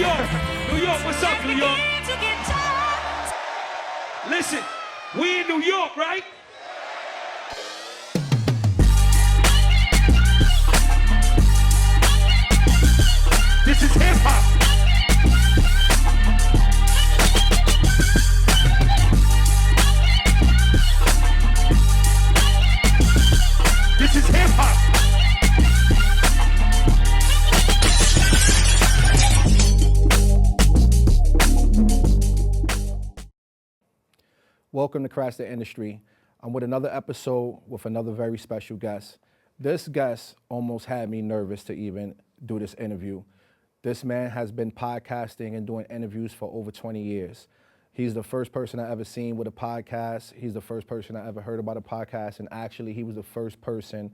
York. New York, what's up, New York? Listen, we in New York, right? This is hip hop. This is hip hop. Welcome to Crash the Industry. I'm with another episode with another very special guest. This guest almost had me nervous to even do this interview. This man has been podcasting and doing interviews for over 20 years. He's the first person I ever seen with a podcast. He's the first person I ever heard about a podcast. And actually, he was the first person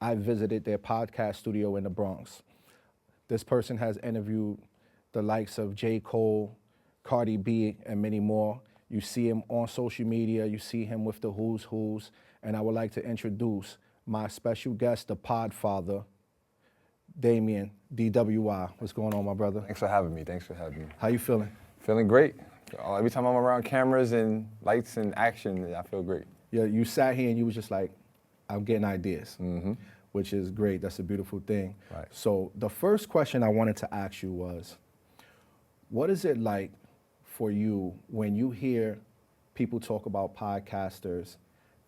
I visited their podcast studio in the Bronx. This person has interviewed the likes of J. Cole, Cardi B, and many more. You see him on social media, you see him with the who's who's, and I would like to introduce my special guest, the Podfather, Damien, DWI. What's going on, my brother? Thanks for having me. How you feeling? Feeling great. Every time I'm around cameras and lights and action, I feel great. Yeah, you sat here and you was just like, I'm getting ideas, which is great. That's a beautiful thing. Right. So the first question I wanted to ask you was, what is it like for you when you hear people talk about podcasters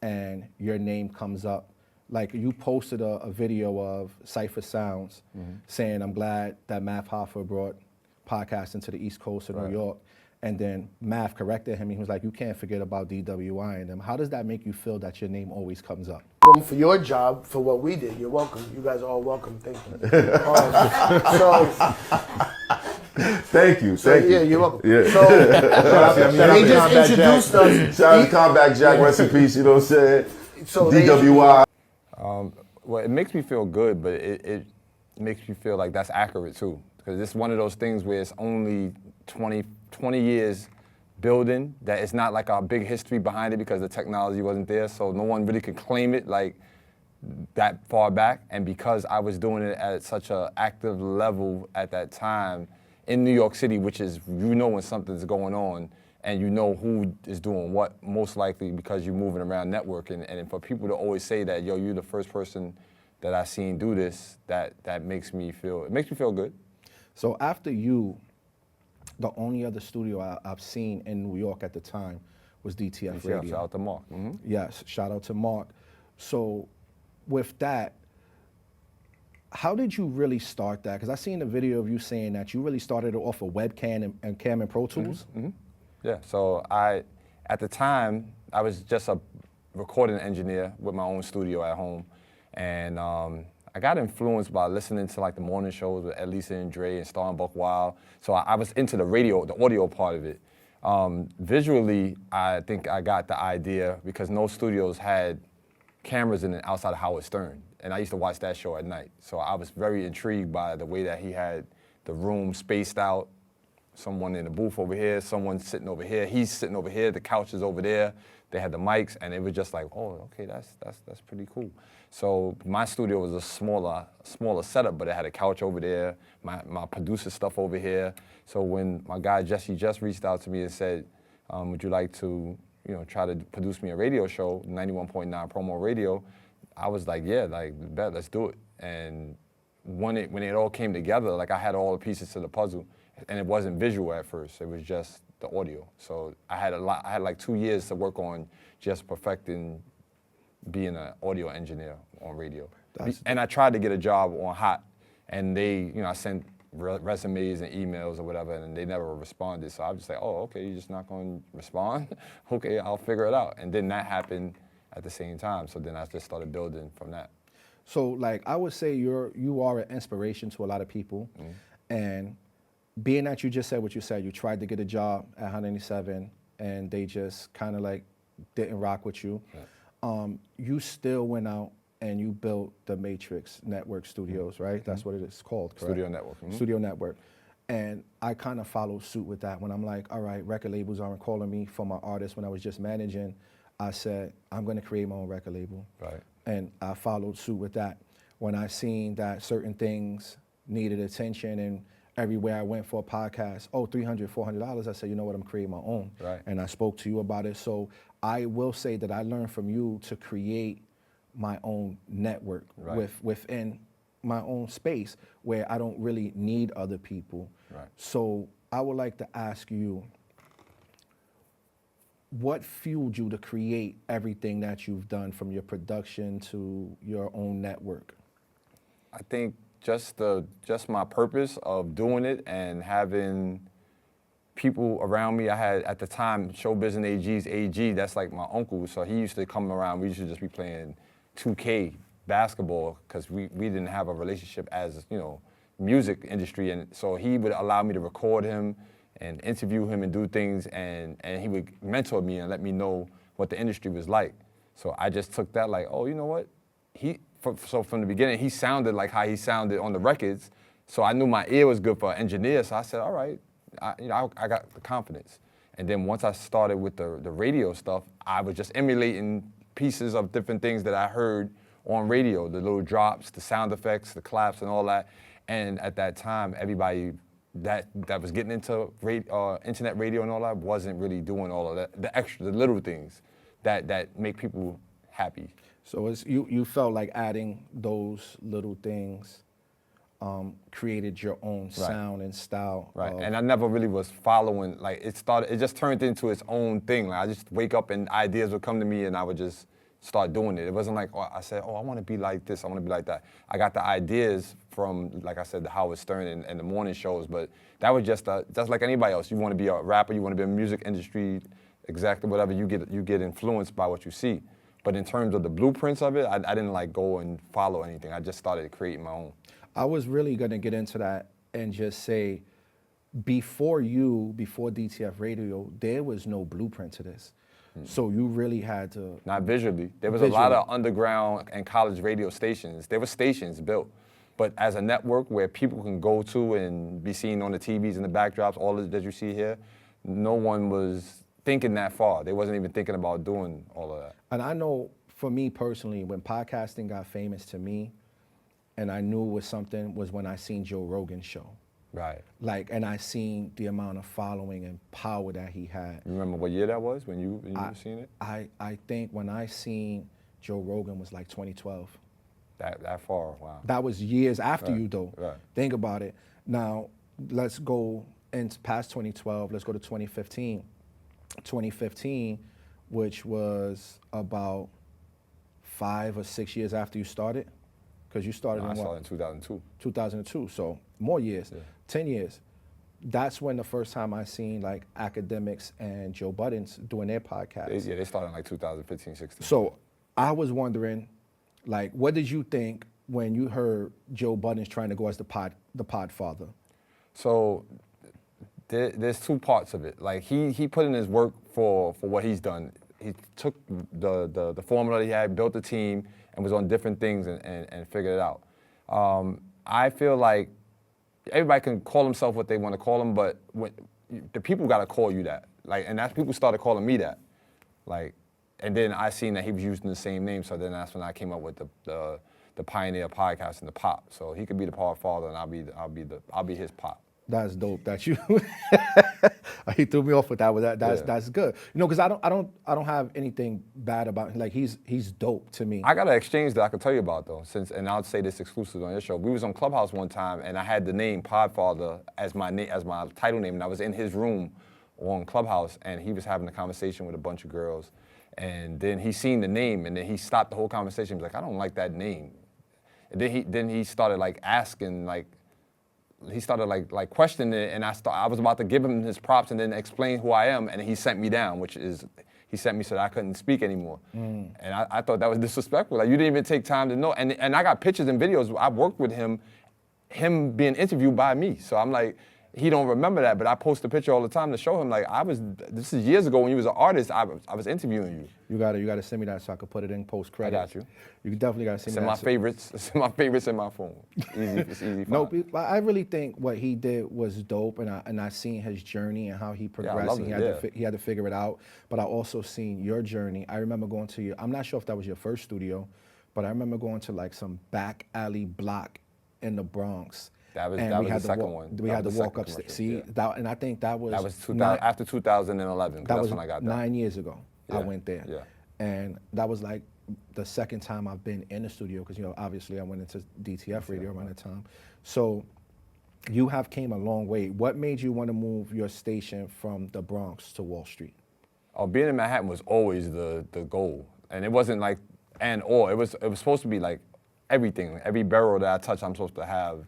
and your name comes up? Like you posted a video of Cypher Sounds saying, I'm glad that Math Hoffa brought podcasting to the East Coast of New York. And then Math corrected him. He was like, you can't forget about DWI and them. How does that make you feel that your name always comes up? For your job, for what we did, you're welcome. You guys are all welcome. Thank you. Thank you. Yeah, you're welcome. Yeah. So, they just introduced us. Shout out to Combat Jack, rest in peace, you know what I'm saying? So DWI. Well, it makes me feel good, but it makes me feel like that's accurate too. Because it's one of those things where it's only 20 years building, that it's not like a big history behind it because the technology wasn't there, so no one really could claim it like that far back. And because I was doing it at such an active level at that time in New York City, which is, you know when something's going on and you know who is doing what, most likely because you're moving around networking. And for people to always say that, yo, you're the first person that I seen do this, that makes me feel good. So after you, the only other studio I've seen in New York at the time was DTF Radio. Shout out to Mark. Yes, shout out to Mark. So with that, how did you really start that? Because I seen a video of you saying that you really started it off a webcam and Cam and Pro Tools. Yeah, so at the time, I was just a recording engineer with my own studio at home. And I got influenced by listening to like the morning shows with Elisa and Dre and Star and Buck Wild. So I was into the radio, the audio part of it. Visually, I think I got the idea because no studios had cameras in it outside of Howard Stern. And I used to watch that show at night. So I was very intrigued by the way that he had the room spaced out. Someone in the booth over here, someone sitting over here, he's sitting over here, the couch is over there. They had the mics, and it was just like, oh, okay, that's pretty cool. So my studio was a smaller setup, but it had a couch over there, my producer stuff over here. So when my guy Jesse just reached out to me and said, would you like to, try to produce me a radio show, 91.9 Promo Radio, I was like, yeah, like, bet, let's do it. And when it all came together, like I had all the pieces to the puzzle, and it wasn't visual at first, it was just the audio. So I had like 2 years to work on just perfecting being an audio engineer on radio. And I tried to get a job on Hot, and I sent resumes and emails or whatever, and they never responded. So I was just like, oh, okay, you're just not going to respond? Okay, I'll figure it out. And then that happened at the same time. So then I just started building from that. So like I would say you are an inspiration to a lot of people, and being that you just said what you said, you tried to get a job at 187 and they just kind of like didn't rock with you. Yeah. You still went out and you built the Matrix Network Studios, right? That's what it is called, correct? Studio Network. Studio Network. And I kind of followed suit with that. When I'm like, all right, record labels aren't calling me for my artists. When I was just managing, I said, I'm going to create my own record label. Right. And I followed suit with that. When I seen that certain things needed attention and everywhere I went for a podcast, oh, $300, $400, I said, you know what, I'm creating my own. Right. And I spoke to you about it. So I will say that I learned from you to create my own network Right. within my own space where I don't really need other people. Right. So I would like to ask you, what fueled you to create everything that you've done, from your production to your own network? I think just my purpose of doing it and having people around me. I had at the time Showbiz and AG's AG. That's like my uncle, so he used to come around. We used to just be playing 2K basketball because we didn't have a relationship as music industry, and so he would allow me to record him and interview him and do things, and he would mentor me and let me know what the industry was like. So I just took that like, oh, you know what? So from the beginning, he sounded like how he sounded on the records, so I knew my ear was good for an engineer, so I said, all right, I got the confidence. And then once I started with the radio stuff, I was just emulating pieces of different things that I heard on radio, the little drops, the sound effects, the claps and all that. And at that time, everybody that was getting into internet radio and all that wasn't really doing all of that, the little things that make people happy. So you felt like adding those little things created your own sound and style. Right, and I never really was following, like it just turned into its own thing. Like I just wake up and ideas would come to me and I would just start doing it. It wasn't like, I said, I want to be like this, I want to be like that. I got the ideas from, like I said, the Howard Stern and the morning shows, but that was just like anybody else. You want to be a rapper, you want to be in the music industry, exactly whatever, you get influenced by what you see. But in terms of the blueprints of it, I didn't like go and follow anything. I just started creating my own. I was really gonna get into that and just say, before DTF Radio, there was no blueprint to this. So you really had to. Not visually. There was a lot of underground and college radio stations. There were stations built. But as a network where people can go to and be seen on the TVs and the backdrops, all that you see here, no one was thinking that far. They wasn't even thinking about doing all of that. And I know for me personally, when podcasting got famous to me, and I knew it was something, was when I seen Joe Rogan's show. Right. Like, and I seen the amount of following and power that he had. You remember what year that was when you seen it? I think when I seen Joe Rogan was like 2012. That far, wow. That was years after you though. Right. Think about it. Now, let's go past 2012, let's go to 2015. 2015, which was about 5 or 6 years after you started. Because you started I in what? started in 2002. 2002, so more years, yeah. 10 years. That's when the first time I seen like academics and Joe Buttons doing their podcasts. They started in like 2015, 16. So I was wondering, like, what did you think when you heard Joe Buttons trying to go as the Podfather? So there's two parts of it. Like he put in his work for what he's done. He took the formula he had, built a team, and was on different things and figured it out. I feel like everybody can call himself what they want to call him, but the people got to call you that. Like, and that's people started calling me that. Like, and then I seen that he was using the same name, so then that's when I came up with the pioneer podcast and the pop. So he could be the Podfather, and I'll be his pop. That's dope. That you he threw me off with that. That's good. You know, because I don't have anything bad about him. Like he's dope to me. I got an exchange that I can tell you about though, and I'll say this exclusive on your show. We was on Clubhouse one time, and I had the name Podfather as my title name, and I was in his room on Clubhouse, and he was having a conversation with a bunch of girls, and then he seen the name, and then he stopped the whole conversation. He was like, I don't like that name, and then he started like asking like. He started like questioning it, and I was about to give him his props and then explain who I am, and he sent me down, he sent me so that I couldn't speak anymore. And I thought that was disrespectful. Like, you didn't even take time to know. And I got pictures and videos. I worked with him being interviewed by me. So I'm like, he don't remember that, but I post a picture all the time to show him, like, this is years ago when you was an artist, I was interviewing you. You gotta send me that so I could put it in post credits. I got you. You definitely gotta send me that. It's in my favorites in my phone. It's easy. No, I really think what he did was dope, and I seen his journey and how he progressed. He had to figure it out. But I also seen your journey. I remember going to I'm not sure if that was your first studio, but I remember going to like some back alley block in the Bronx. That was- and that we was had the to second walk, one. We That had to was the walk second upstairs. commercial, See, yeah. and I think that was That was not- after 2011. 'Cause that that's was when I got there. 9 years ago. I Yeah, went there, yeah. and that was like the second time I've been in the studio because obviously I went into DTF radio around that time. So you have came a long way. What made you want to move your station from the Bronx to Wall Street? Being in Manhattan was always the goal, and it wasn't like and/or. It was supposed to be like everything. Every borough that I touch, I'm supposed to have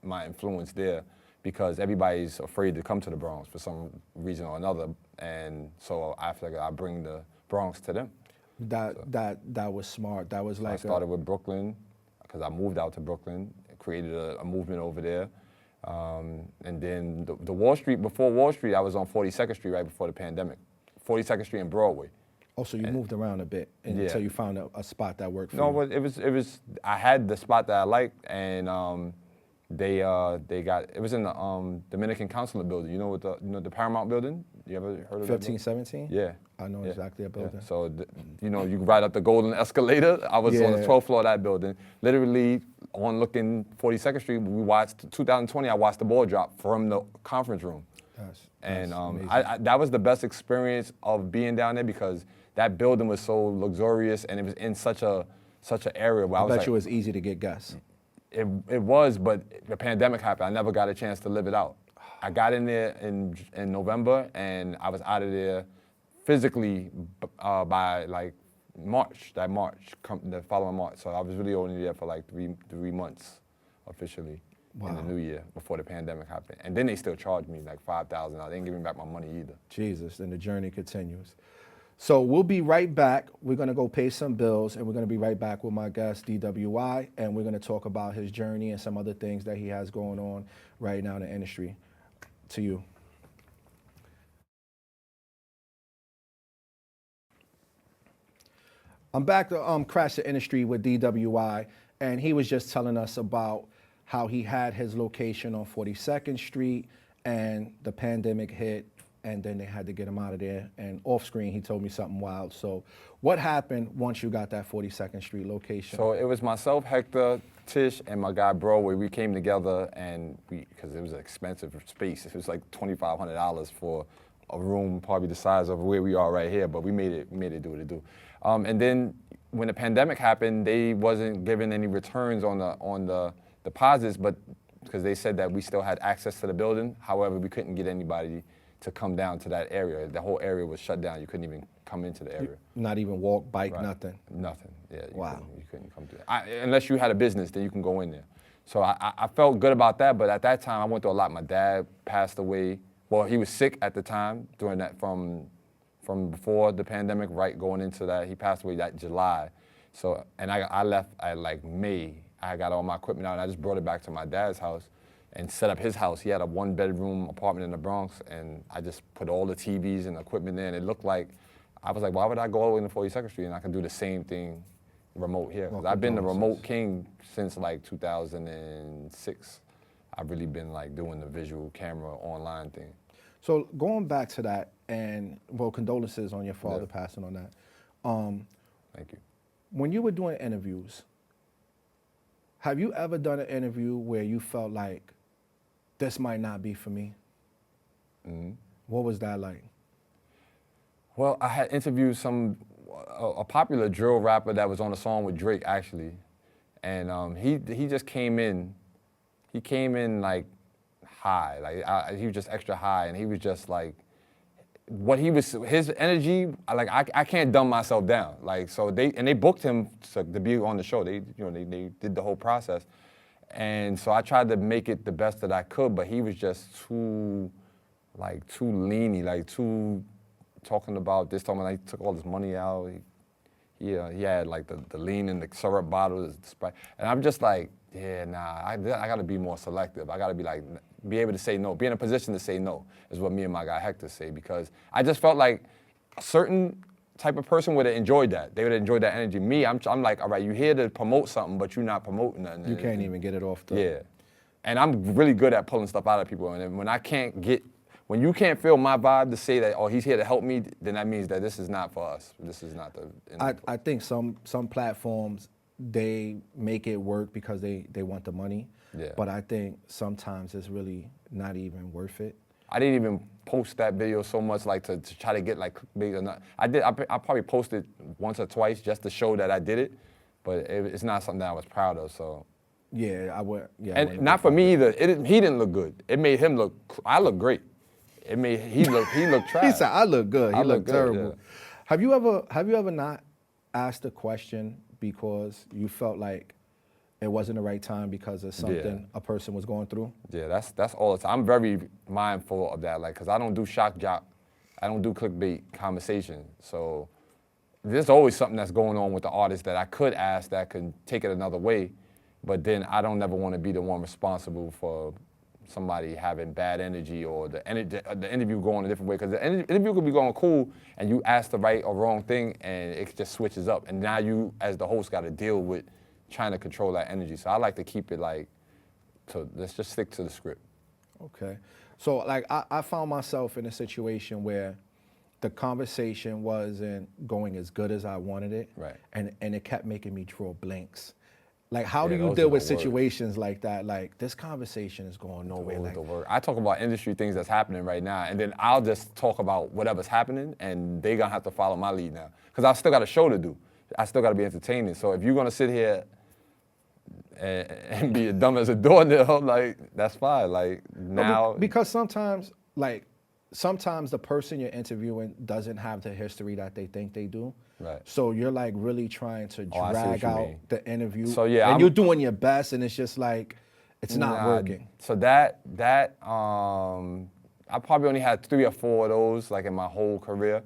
my influence there, because everybody's afraid to come to the Bronx for some reason or another, and so I feel like I bring the Bronx to them. That was smart. That was like I started with Brooklyn because I moved out to Brooklyn, created a movement over there. And then the Wall Street, before Wall Street, I was on 42nd Street right before the pandemic. 42nd Street and Broadway. Also, you moved around a bit until you found a spot that worked for you. No, but it was, I had the spot that I liked, and they got, it was in the Dominican Consulate building. You know what the Paramount building? You ever heard of that? 1517? Yeah. I know exactly that building. Yeah. So, you can ride up the golden escalator. I was on the 12th floor of that building. Literally on looking 42nd Street, we watched, 2020, I watched the ball drop from the conference room. That's amazing. That was the best experience of being down there, because that building was so luxurious and it was in such an area where I was bet like, you it was easy to get guests. It was, but the pandemic happened. I never got a chance to live it out. I got in there in November, and I was out of there physically by like March, the following March. So I was really only there for like three months officially in the new year before the pandemic happened. And then they still charged me like $5,000. They didn't give me back my money either. Jesus, and the journey continues. So we'll be right back. We're gonna go pay some bills, and we're gonna be right back with my guest, DWI, and we're gonna talk about his journey and some other things that he has going on right now in the industry. To you. I'm back to Crash the Industry with DWI, and he was just telling us about how he had his location on 42nd Street, and the pandemic hit, and then they had to get him out of there. And off screen, he told me something wild. So what happened once you got that 42nd Street location? So it was myself, Hector, Tish, and my guy Broadway. We came together, and because it was an expensive space. It was like $2,500 for a room probably the size of where we are right here, but we made it do what it do. And then when the pandemic happened, they wasn't giving any returns on the deposits, but because they said that we still had access to the building. However, we couldn't get anybody to come down to that area. The whole area was shut down. You couldn't even come into the area. Not even walk, bike, Right. nothing. Nothing. Yeah. Wow. You couldn't come to it. Unless you had a business, then you can go in there. So I felt good about that, but at that time I went through a lot. My dad passed away. Well, he was sick at the time during that from before the pandemic, right, going into that. He passed away that July. So, and I left at like May. I got all my equipment out and I just brought it back to my dad's house and set up his house. He had a 1-bedroom apartment in the Bronx, and I just put all the TVs and equipment there, and it looked like, I was like, why would I go all the way to 42nd Street and I can do the same thing remote here? 'Cause I've been the remote king since like 2006. I've really been like doing the visual camera online thing. So going back to that, and well, condolences on your father passing on that. Thank you. When you were doing interviews, have you ever done an interview where you felt like, this might not be for me? What was that like? Well, I had interviewed a popular drill rapper that was on a song with Drake, actually. And he just came in. He came in like high, like he was just extra high, and he was just like, his energy, like I can't dumb myself down. Like, so they booked him to be on the show. They did the whole process. And so I tried to make it the best that I could, but he was just too leany, like too talking about this, talking about like, he took all this money out. He had like the lean in the syrup bottles, and I'm just like, yeah, nah, I gotta be more selective. I gotta be able to say no, be in a position to say no, is what me and my guy Hector say, because I just felt like a certain type of person would have enjoyed that. They would have enjoyed that energy. Me, I'm like, all right, you're here to promote something, but you're not promoting nothing. You can't even get it off the... Yeah. And I'm really good at pulling stuff out of people. And when you can't feel my vibe to say that, oh, he's here to help me, then that means that this is not for us. This is not the... I think some platforms, they make it work because they want the money. Yeah. But I think sometimes it's really not even worth it. I didn't even post that video so much like to try to get like big or not. I probably posted once or twice just to show that I did it, but it's not something that I was proud of. So. Yeah, I would. Yeah, I And wouldn't not go for find me it. either. He didn't look good. It made him look. I look great. It made he looked trash. He said, "I look good." I He look looked good, terrible. yeah. Have you ever not asked a question because you felt like it wasn't the right time because of something a person was going through? Yeah, that's all the time. I'm very mindful of that, like, cause I don't do shock jock, I don't do clickbait conversation. So there's always something that's going on with the artist that I could ask that could take it another way, but then I don't never want to be the one responsible for somebody having bad energy or the interview going a different way. Because the interview could be going cool and you ask the right or wrong thing and it just switches up. And now you, as the host, got to deal with trying to control that energy. So I like to keep it like, let's just stick to the script. Okay. So like I found myself in a situation where the conversation wasn't going as good as I wanted it. Right. And it kept making me draw blanks. Like how do Yeah, you those deal are with the worst. situations like that? Like this conversation is going nowhere. Those Like the worst. I talk about industry things that's happening right now, and then I'll just talk about whatever's happening, and they gonna have to follow my lead now. Because I still got a show to do. I still gotta be entertaining. So if you're gonna sit here and be as dumb as a doornail, like, that's fine. Like, now. because sometimes the person you're interviewing doesn't have the history that they think they do. Right. So you're like really trying to Oh, I see what drag you out mean. the interview. So, yeah, and I'm- you're doing your best, and it's just like it's not Nah, working. So I probably only had 3 or 4 of those, like, in my whole career.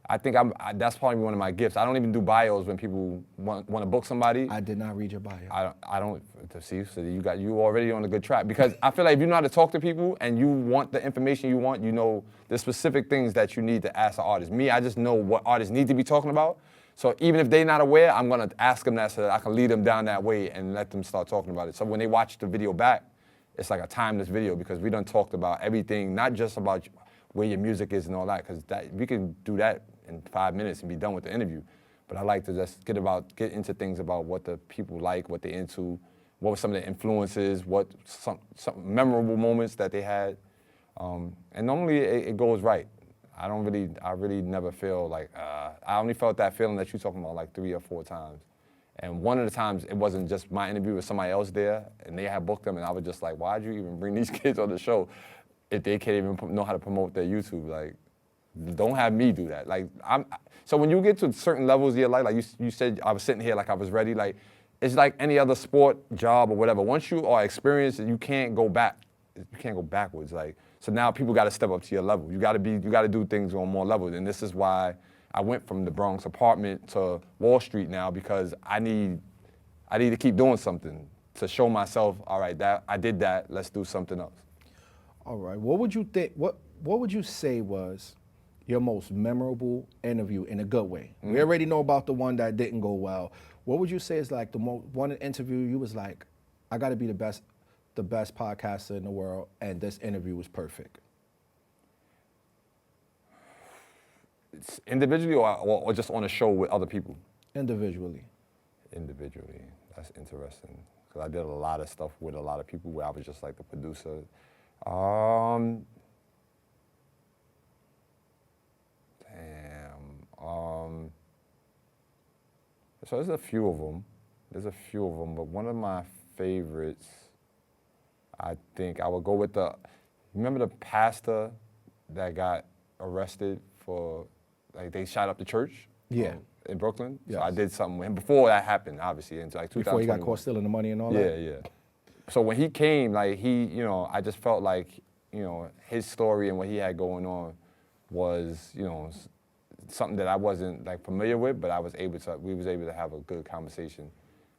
I think that's probably one of my gifts. I don't even do bios when people want to book somebody. I did not read your bio. I don't see. So you already on a good track, because I feel like if you know how to talk to people and you want the information you want, you know the specific things that you need to ask an artist. Me, I just know what artists need to be talking about. So even if they're not aware, I'm gonna ask them that so that I can lead them down that way and let them start talking about it. So when they watch the video back, it's like a timeless video because we done talked about everything, not just about where your music is and all that, because we can do that in 5 minutes and be done with the interview. But I like to just get into things about what the people like, what they're into, what were some of the influences, what some memorable moments that they had. And normally it goes right. I really never feel like, I only felt that feeling that you're talking about like 3 or 4 times. And one of the times it wasn't just my interview with somebody else there, and they had booked them, and I was just like, why'd you even bring these kids on the show if they can't even know how to promote their YouTube? Like, don't have me do that. Like, so when you get to certain levels of your life, like you said, I was sitting here like I was ready. Like, it's like any other sport, job, or whatever. Once you are experienced, you can't go back. You can't go backwards. Like, so now people got to step up to your level. You got to do things on more levels. And this is why I went from the Bronx apartment to Wall Street now, because I need to keep doing something to show myself, all right, that I did that. Let's do something else. All right. What would you think? What would you say was your most memorable interview in a good way? We already know about the one that didn't go well. What would you say is like the one interview you was like, I got to be the best podcaster in the world, and this interview was perfect? It's individually or just on a show with other people? Individually. Individually, that's interesting, because I did a lot of stuff with a lot of people where I was just like the producer. So there's a few of them. But one of my favorites, I think I would go with remember the pastor that got arrested for, like, they shot up the church? Yeah. In Brooklyn? Yes. So I did something with him before that happened, obviously, in like 2021. Before he got caught stealing the money and all that? Yeah. So when he came, like, I just felt like, his story and what he had going on was, something that I wasn't like familiar with, but we was able to have a good conversation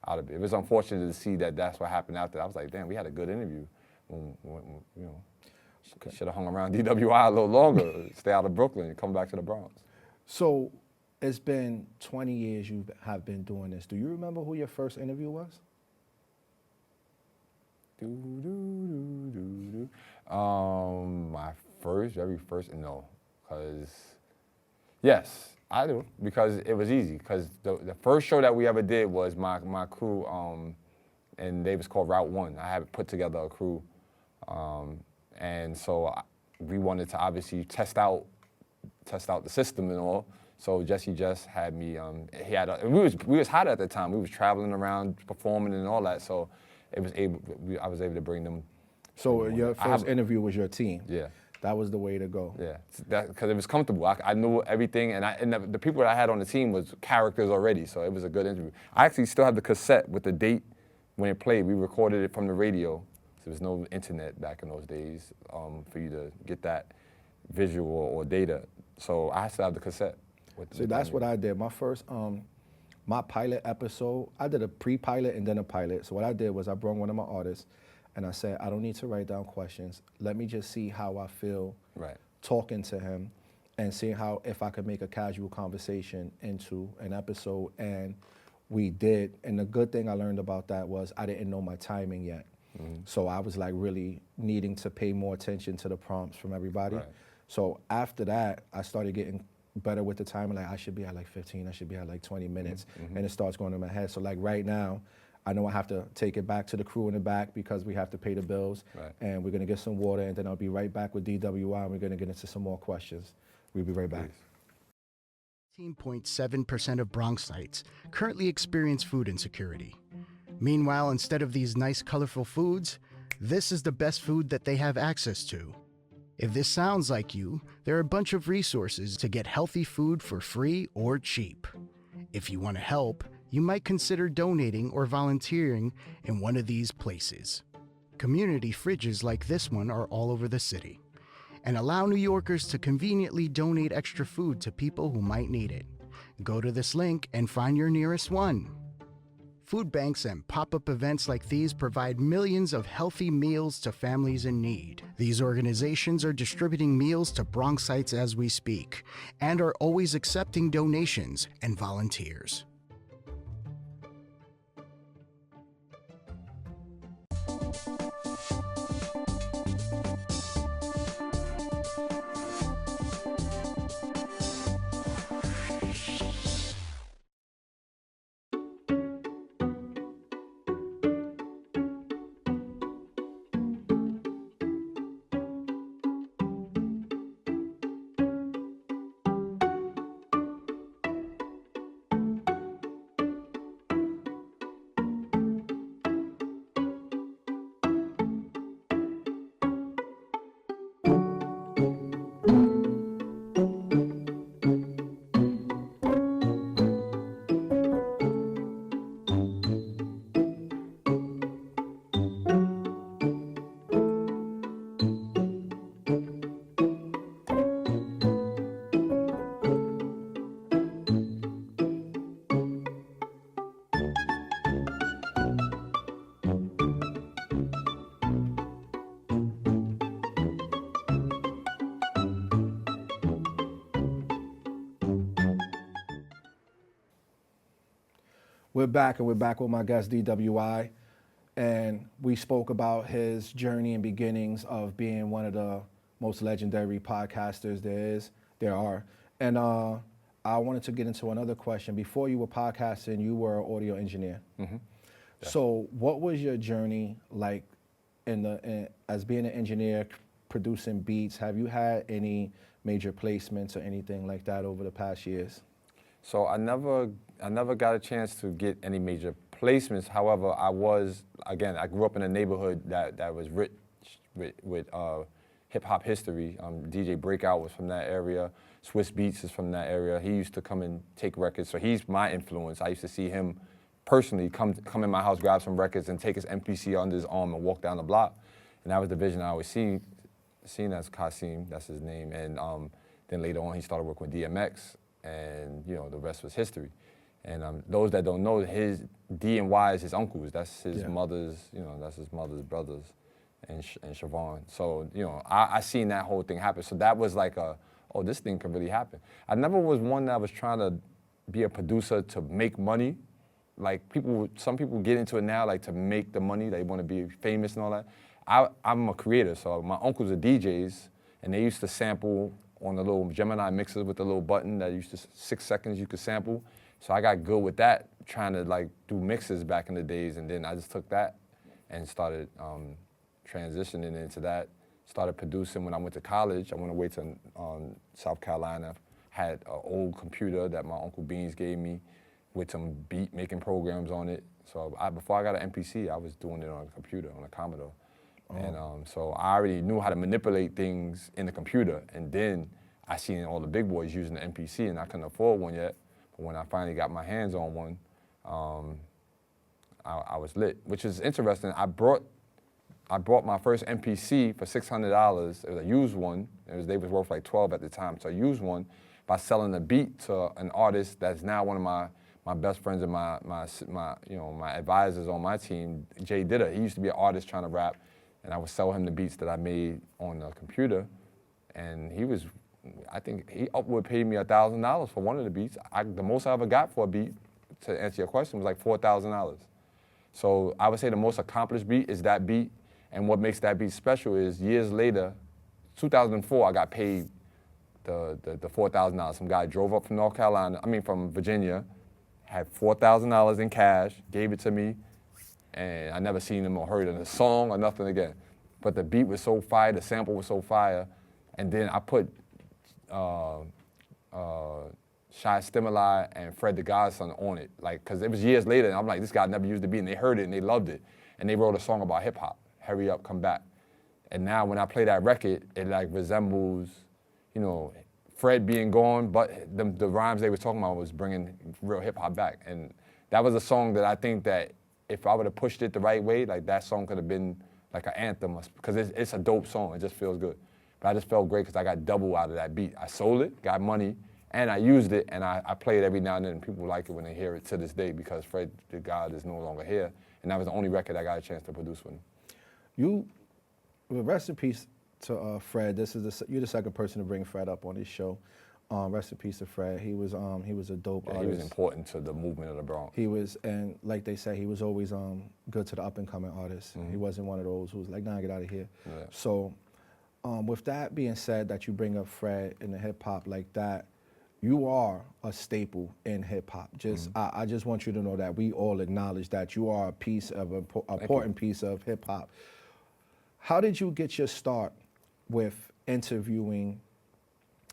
out of it. It was unfortunate to see that that's what happened after. I was like, damn, we had a good interview. Should have hung around DWI a little longer, stay out of Brooklyn and come back to the Bronx. So it's been 20 years you have been doing this. Do you remember who your first interview was? My very first, no, because, yes, I do, because it was easy, because the first show that we ever did was my crew and they was called Route 1. I had put together a crew, and so we wanted to obviously test out the system and all. So Jesse just had me. We was hot at the time. We was traveling around, performing and all that. So I was able to bring them. So your first interview was your team. Yeah. That was the way to go. Yeah, because it was comfortable. I knew everything, and the people that I had on the team was characters already, so it was a good interview. I actually still have the cassette with the date when it played. We recorded it from the radio. So there was no internet back in those days for you to get that visual or data. So I still have the cassette. See, that's what I did. My first, my pilot episode, I did a pre-pilot and then a pilot. So what I did was I brought one of my artists, and I said, I don't need to write down questions. Let me just see how I feel talking to him and see if I could make a casual conversation into an episode. And we did. And the good thing I learned about that was I didn't know my timing yet. So I was like really needing to pay more attention to the prompts from everybody. So after that, I started getting better with the timing. Like I should be at like 15, I should be at like 20 minutes. And it starts going in my head. So like right now, I know I have to take it back to the crew in the back because we have to pay the bills. And we're gonna get some water, and then I'll be right back with DWI, and we're gonna get into some more questions. We'll be right back. 18.7% of Bronxites currently experience food insecurity. Meanwhile, instead of these nice, colorful foods, this is the best food that they have access to. If this sounds like you, there are a bunch of resources to get healthy food for free or cheap. If you want to help, you might consider donating or volunteering in one of these places. Community fridges like this one are all over the city and allow New Yorkers to conveniently donate extra food to people who might need it. Go to this link and find your nearest one. Food banks and pop-up events like these provide millions of healthy meals to families in need. These organizations are distributing meals to Bronxites as we speak and are always accepting donations and volunteers. We're back, and we're back with my guest, DWI. And we spoke about his journey and beginnings of being one of the most legendary podcasters there are. And I wanted to get into another question. Before you were podcasting, you were an audio engineer. So what was your journey like as being an engineer, producing beats? Have you had any major placements or anything like that over the past years? So I never got a chance to get any major placements. However, I grew up in a neighborhood that was rich with hip hop history. DJ Breakout was from that area. Swiss Beats is from that area. He used to come and take records, so he's my influence. I used to see him personally come in my house, grab some records, and take his MPC under his arm and walk down the block. And that was the vision I always seen as Kasim, that's his name. And then later on, he started working with DMX. And the rest was history. And those that don't know, his DWI is his uncles. That's his mother's, that's his mother's brothers, and Siobhan. So I seen that whole thing happen. So that was like oh, this thing can really happen. I never was one that was trying to be a producer to make money. Like some people get into it now, like to make the money. They want to be famous and all that. I'm a creator, so my uncles are DJs, and they used to sample on the little Gemini mixers with the little button that used to 6 seconds you could sample. So I got good with that, trying to like do mixes back in the days, and then I just took that and started transitioning into that. Started producing when I went to college. I went away to South Carolina, had an old computer that my Uncle Beans gave me with some beat making programs on it. So before I got an MPC, I was doing it on a computer, on a Commodore. And so I already knew how to manipulate things in the computer. And then I seen all the big boys using the MPC, and I couldn't afford one yet. But when I finally got my hands on one, I was lit, which is interesting. I brought my first MPC for $600. It was a used one. They was worth like 12 at the time. So I used one by selling a beat to an artist that's now one of my best friends and my advisors on my team, Jay Ditta. He used to be an artist trying to rap, and I would sell him the beats that I made on the computer. And I think he upward paid me $1,000 for one of the beats. The most I ever got for a beat, to answer your question, was like $4,000. So I would say the most accomplished beat is that beat. And what makes that beat special is years later, 2004, I got paid the $4,000. Some guy drove up from Virginia, had $4,000 in cash, gave it to me, and I never seen him or heard a song or nothing again. But the beat was so fire, the sample was so fire, and then I put Shy Stimuli and Fred the Godson on it, like, cause it was years later, and I'm like, this guy never used the beat, and they heard it and they loved it, and they wrote a song about hip hop, Hurry Up, Come Back. And now when I play that record, it like resembles, Fred being gone, but the rhymes they were talking about was bringing real hip hop back. And that was a song that I think that if I would have pushed it the right way, like that song could have been like an anthem, because it's a dope song, it just feels good. But I just felt great because I got double out of that beat. I sold it, got money, and I used it, and I play it every now and then, and people like it when they hear it to this day because Fred the God is no longer here. And that was the only record I got a chance to produce with him. Rest in peace to Fred. You're the second person to bring Fred up on this show. Rest in peace to Fred. He was a dope artist. He was important to the movement of the Bronx. He was, and like they say, he was always good to the up and coming artists. He wasn't one of those who was like, nah, get out of here. Yeah. So with that being said, that you bring up Fred in the hip hop like that, you are a staple in hip hop. I just want you to know that we all acknowledge that you are a piece of important piece of hip hop. How did you get your start with interviewing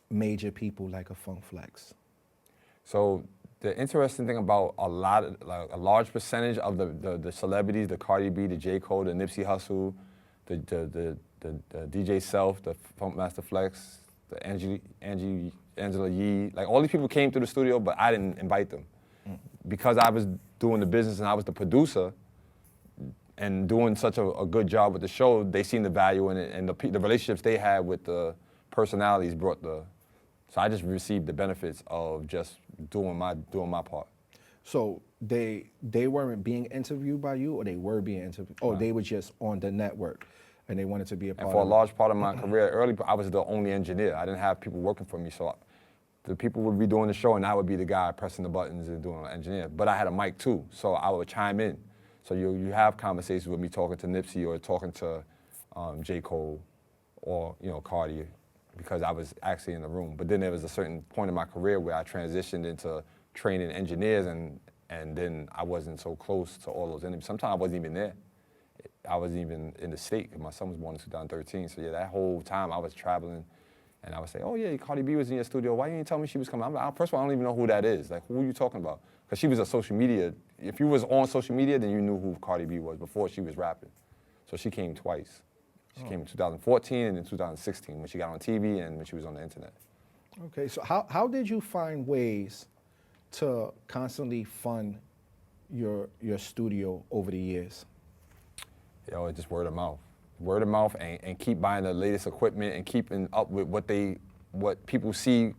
major people like a Funk Flex? So the interesting thing about a large percentage of the celebrities, the Cardi B, the J. Cole, the Nipsey Hussle, the DJ Self, the Funk Master Flex, the Angela Yee, like all these people came to the studio, but I didn't invite them. Because I was doing the business and I was the producer and doing such a good job with the show, they seen the value in it, and the relationships they had with the personalities so I just received the benefits of just doing my part. So they weren't being interviewed by you, or they were being interviewed? Oh, they were just on the network, and they wanted to be a part of it. And for a large part of my career, early, I was the only engineer. I didn't have people working for me, so the people would be doing the show, and I would be the guy pressing the buttons and doing the engineer. But I had a mic too, so I would chime in. So you have conversations with me talking to Nipsey or talking to J. Cole or Cardi, because I was actually in the room. But then there was a certain point in my career where I transitioned into training engineers, and then I wasn't so close to all those interviews. Sometimes I wasn't even there. I wasn't even in the state, because my son was born in 2013. So yeah, that whole time I was traveling, and I would say, oh yeah, Cardi B was in your studio. Why you didn't tell me she was coming? I'm like, first of all, I don't even know who that is. Like, who are you talking about? Because she was a social media. If you was on social media, then you knew who Cardi B was before she was rapping. So she came twice. She came in 2014 and in 2016 when she got on TV and when she was on the internet. Okay, so how did you find ways to constantly fund your studio over the years? It's just word of mouth. Word of mouth, and keep buying the latest equipment and keeping up with what people see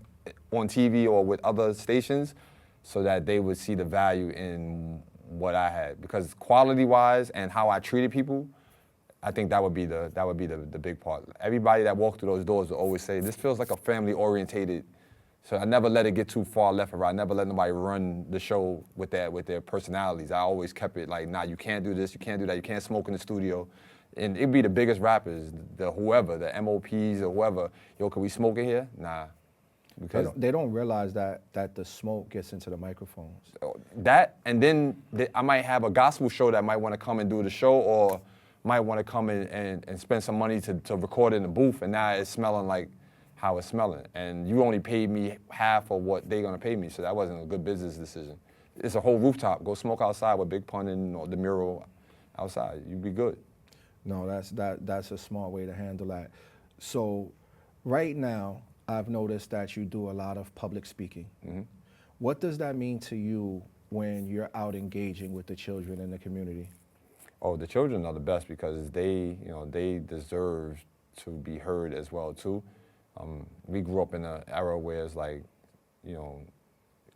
on TV or with other stations, so that they would see the value in what I had. Because quality-wise and how I treated people, I think that would be the big part. Everybody that walked through those doors would always say, this feels like a family-orientated. So I never let it get too far left or right. I never let nobody run the show with their personalities. I always kept it like, nah, you can't do this, you can't do that, you can't smoke in the studio. and it'd be the biggest rappers, the whoever, the MOPs or whoever. Yo, can we smoke in here? Nah. Because They don't realize that the smoke gets into the microphones. that, and then I might have a gospel show that might want to come and do the show, or might want to come in and spend some money to record in the booth, and now it's smelling like how it's smelling. And you only paid me half of what they're gonna pay me, so that wasn't a good business decision. It's a whole rooftop. Go smoke outside with Big Pun and or the mural outside. You'd be good. No, that's a smart way to handle that. So right now, I've noticed that you do a lot of public speaking. Mm-hmm. What does that mean to you when you're out engaging with the children in the community? Oh, the children are the best because they deserve to be heard as well too. We grew up in an era where it's like,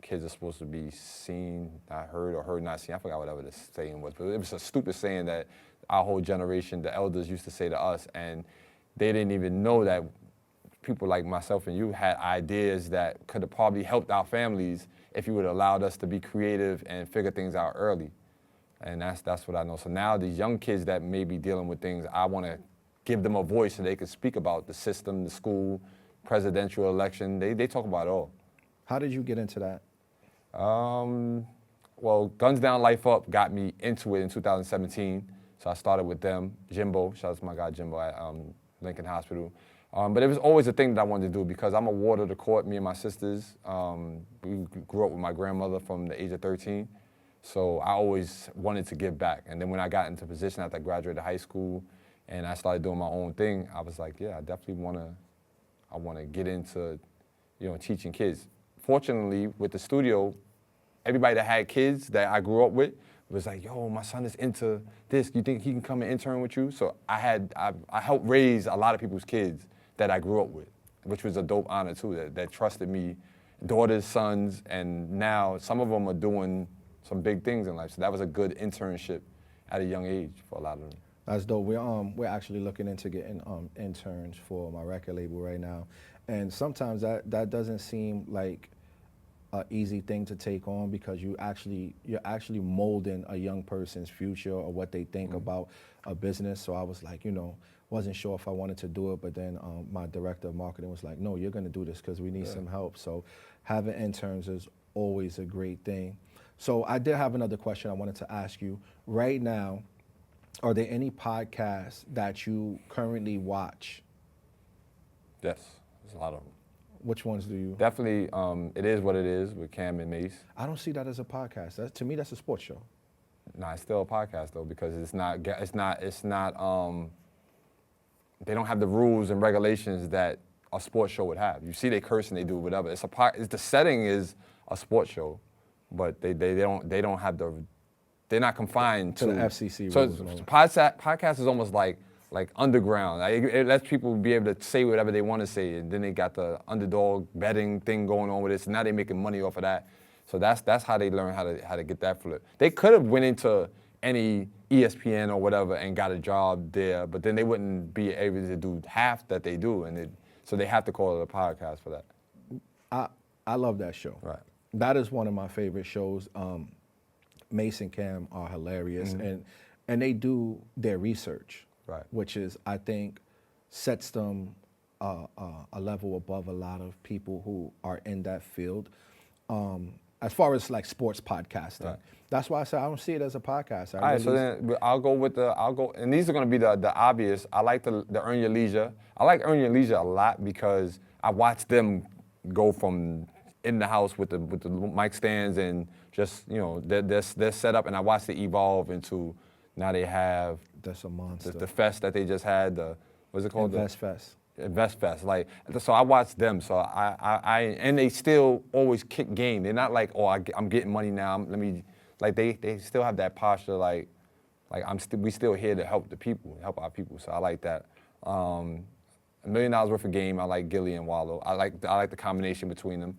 kids are supposed to be seen, not heard, or heard, not seen. I forgot whatever the saying was, but it was a stupid saying that our whole generation, the elders used to say to us, and they didn't even know that people like myself and you had ideas that could have probably helped our families if you would have allowed us to be creative and figure things out early. And that's what I know. So now these young kids that may be dealing with things, I want to give them a voice so they can speak about the system, the school, presidential election. They talk about it all. How did you get into that? Well, Guns Down, Life Up got me into it in 2017. So I started with them, Jimbo, shout out to my guy Jimbo at Lincoln Hospital. But it was always a thing that I wanted to do because I'm a ward of the court, me and my sisters. We grew up with my grandmother from the age of 13. So I always wanted to give back. And then when I got into position after I graduated high school and I started doing my own thing, I was like, yeah, I definitely want to get into, teaching kids. Fortunately, with the studio, everybody that had kids that I grew up with was like, yo, my son is into this. You think he can come and intern with you? So I helped raise a lot of people's kids that I grew up with, which was a dope honor too, that trusted me, daughters, sons, and now some of them are doing some big things in life. So that was a good internship at a young age for a lot of them. That's dope. We're actually looking into getting interns for my record label right now, and sometimes that doesn't seem like an easy thing to take on because you're actually molding a young person's future or what they think about a business. So I was like, wasn't sure if I wanted to do it, but then my director of marketing was like, no, you're going to do this because we need some help. So having interns is always a great thing. So I did have another question I wanted to ask you. Right now, are there any podcasts that you currently watch? Yes, there's a lot of them. Which ones do you? Definitely, It Is What It Is with Cam and Mace. I don't see that as a podcast. To me, that's a sports show. Nah, it's still a podcast though because it's not. They don't have the rules and regulations that a sports show would have. You see, they curse and they do whatever. The setting is a sports show, but they don't have the. They're not confined to the FCC so rules. So podcast is almost like underground. It lets people be able to say whatever they want to say, and then they got the underdog betting thing going on with it. So now they're making money off of that. So that's how they learn how to get that flip. They could have went into any ESPN or whatever and got a job there, but then they wouldn't be able to do half that they do, so they have to call it a podcast for that. I love that show. Right. That is one of my favorite shows. Mace and Cam are hilarious, and they do their research, right, which is, I think, sets them a level above a lot of people who are in that field. As far as like sports podcasting, right. That's why I said I don't see it as a podcast. All right, so then I'll go, and these are going to be the obvious. I like the Earn Your Leisure. I like Earn Your Leisure a lot because I watched them go from in the house with the mic stands and just they're set up, and I watched it evolve into now they have that's a monster. The fest that they just had. What's it called? Invest Fest. Invest Fest. So I watched them. So I and they still always kick game. They're not like, oh, I'm getting money now. They still have that posture. We still here to help the people, help our people. So I like that. $1 Million Worth of Game. I like Gilly and Wallow. I like the combination between them.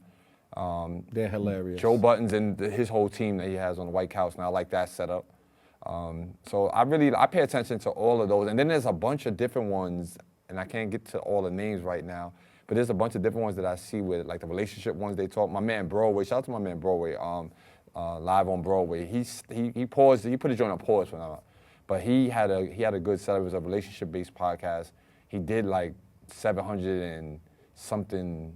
They're hilarious. Joe Buttons and his whole team that he has on the White House, and I like that setup. So I pay attention to all of those. And then there's a bunch of different ones, and I can't get to all the names right now, but there's a bunch of different ones that I see with like the relationship ones they talk. My man Broadway, shout out to my man Broadway, live on Broadway. He put a joint on pause for now. But he had a good setup. It was a relationship-based podcast. He did like 700 and something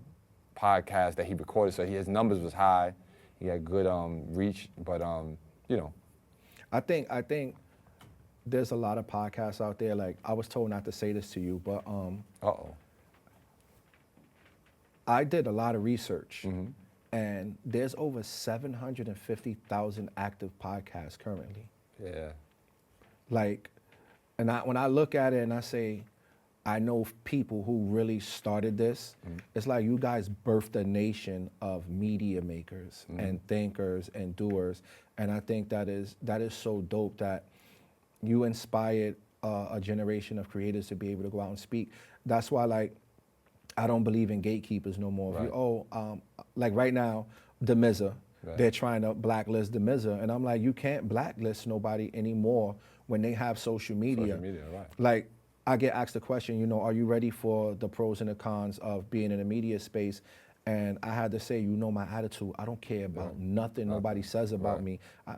podcasts that he recorded, so his numbers was high. He had good reach, but you know. I think there's a lot of podcasts out there. Like, I was told not to say this to you, but I did a lot of research, and there's over 750,000 active podcasts currently. Yeah. Like, and when I look at it and I say, I know people who really started this. It's like you guys birthed a nation of media makers and thinkers and doers, and I think that is so dope that you inspired a generation of creators to be able to go out and speak. That's why, like, I don't believe in gatekeepers no more. Right. If you, like right now, the MZA, they're trying to blacklist the MZA, and I'm like, you can't blacklist nobody anymore when they have social media. Social media, right. Like, I get asked the question, you know, are you ready for the pros and the cons of being in a media space? And I had to say, you know, my attitude, I don't care about nothing nobody says about me. I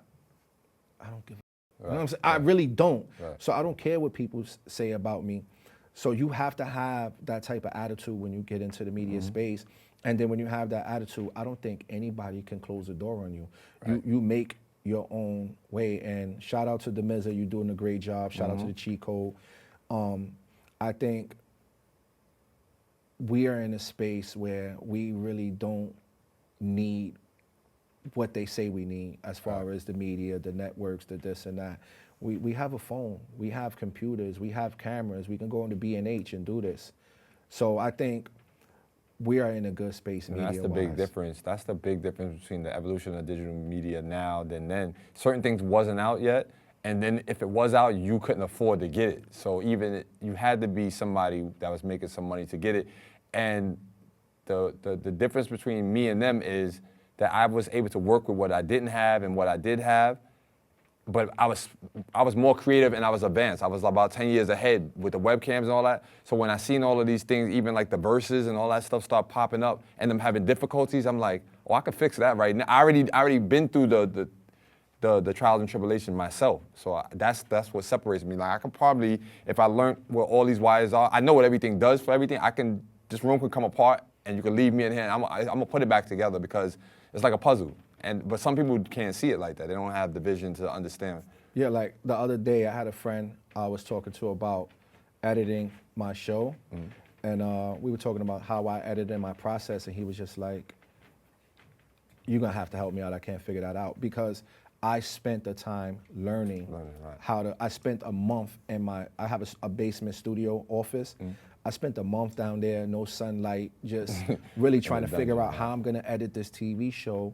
don't give a, you know what I'm saying? I really don't. So I don't care what people say about me. So you have to have that type of attitude when you get into the media space. And then when you have that attitude, I don't think anybody can close the door on you. You make your own way. And shout out to the MZA, you're doing a great job. Shout out to the Cheat Code. I think we are in a space where we really don't need what they say we need as far as the media, the networks, the this and that. We have a phone, we have computers, we have cameras, we can go into B&H and do this. So I think we are in a good space media-wise. That's the big difference. That's the big difference between the evolution of digital media now than then. Certain things wasn't out yet. And then if it was out, you couldn't afford to get it. So even you had to be somebody that was making some money to get it. And the difference between me and them is that I was able to work with what I didn't have and what I did have. But I was more creative and I was advanced. I was about 10 years ahead with the webcams and all that. So when I seen all of these things, even like the verses and all that stuff start popping up and them having difficulties, I'm like, oh, I can fix that right now. I already been through the trials and tribulation myself. So that's what separates me. Like, I could probably, if I learned what all these wires are, I know what everything does for everything, this room could come apart and you can leave me in here and I'm gonna put it back together because it's like a puzzle. But some people can't see it like that. They don't have the vision to understand. Yeah, like the other day I had a friend I was talking to about editing my show. And we were talking about how I edited my process, and he was just like, you're gonna have to help me out, I can't figure that out. Because I spent the time learning how to, I spent a month in I have a basement studio office. I spent a month down there, no sunlight, just really trying to figure out how I'm gonna edit this TV show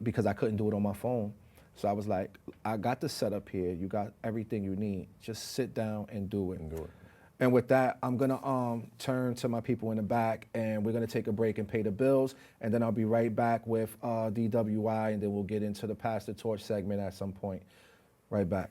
because I couldn't do it on my phone. So I was like, I got the setup here, you got everything you need, just sit down and do it. And with that, I'm gonna turn to my people in the back, and we're gonna take a break and pay the bills, and then I'll be right back with DWI, and then we'll get into the Pass the Torch segment at some point. Right back.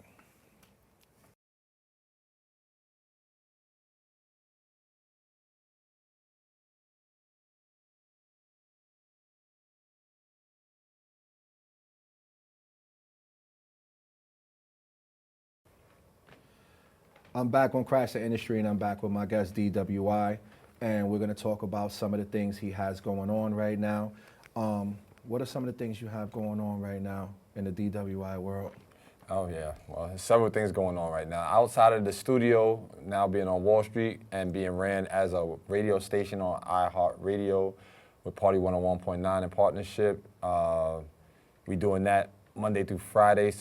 I'm back on Crash the Industry, and I'm back with my guest DWI, and we're going to talk about some of the things he has going on right now. What are some of the things you have going on right now in the DWI world? Oh yeah, well, there's several things going on right now. Outside of the studio, now being on Wall Street and being ran as a radio station on iHeartRadio with Party 101.9 in partnership. We doing that Monday through Friday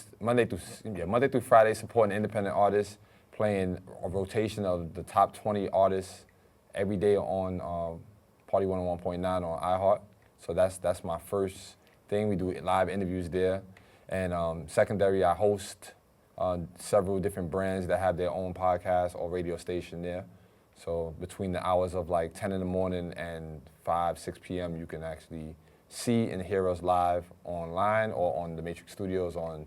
supporting independent artists, playing a rotation of the top 20 artists every day on Party 101.9 on iHeart. So that's my first thing. We do live interviews there. And secondary, I host several different brands that have their own podcast or radio station there. So between the hours of like 10 in the morning and 5, 6 p.m., you can actually see and hear us live online or on The Matrix Studios on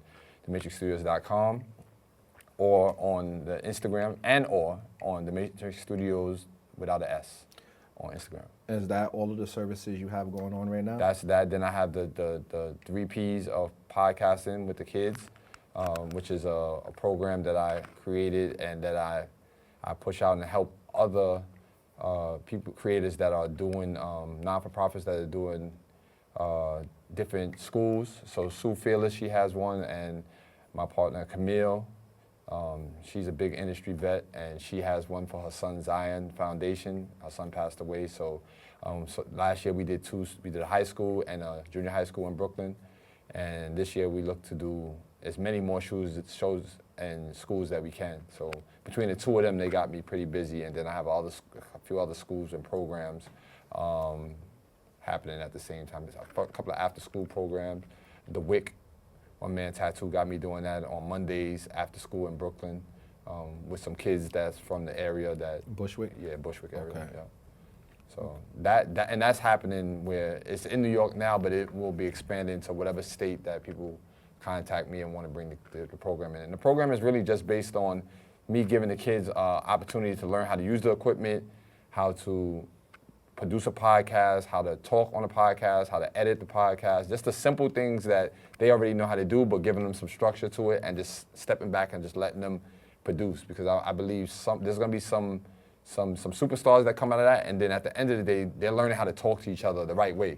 thematrixstudios.com. or on the Instagram or on the Matrix Studios without an S on Instagram. Is that all of the services you have going on right now? That's that. Then I have the 3 Ps of podcasting with the kids. which is a program that I created and that I push out and help other people, creators that are doing non-for-profits that are doing different schools. So Sue Fearless, she has one, and my partner Camille, she's a big industry vet, and she has one for her son Zion Foundation. Her son passed away, so last year we did a high school and a junior high school in Brooklyn, and this year we look to do as many more shows and schools that we can. So between the two of them, they got me pretty busy, and then I have a few other schools and programs happening at the same time. There's a couple of after-school programs. The WIC, One Man Tattoo, got me doing that on Mondays after school in Brooklyn with some kids that's from the area that... Bushwick? Yeah, Bushwick area, Okay. yeah. So and that's happening where it's in New York now, but it will be expanding to whatever state that people contact me and want to bring the program in. And the program is really just based on me giving the kids opportunity to learn how to use the equipment, how to produce a podcast, how to talk on a podcast, how to edit the podcast, just the simple things that they already know how to do, but giving them some structure to it and just stepping back and just letting them produce. Because I believe there's going to be some superstars that come out of that, and then at the end of the day, they're learning how to talk to each other the right way.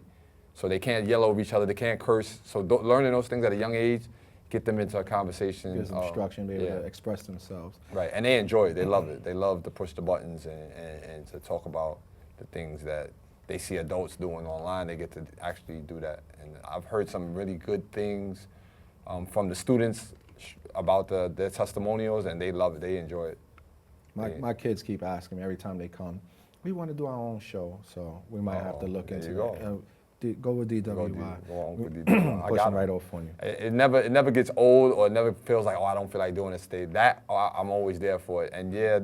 So they can't yell over each other, they can't curse. So learning those things at a young age, get them into a conversation. Gives them structure, be able to express themselves. Right, and they enjoy it, they love it. They love to push the buttons and to talk about the things that they see adults doing online. They get to actually do that. And I've heard some really good things from the students about their testimonials, and they love it, they enjoy it. My kids keep asking me every time they come, we want to do our own show, so we might have to look into it. Go with DWI. Go on with DWI. Push them right off on you. It never gets old, or it never feels like, oh, I don't feel like doing this today. I'm always there for it. And yeah,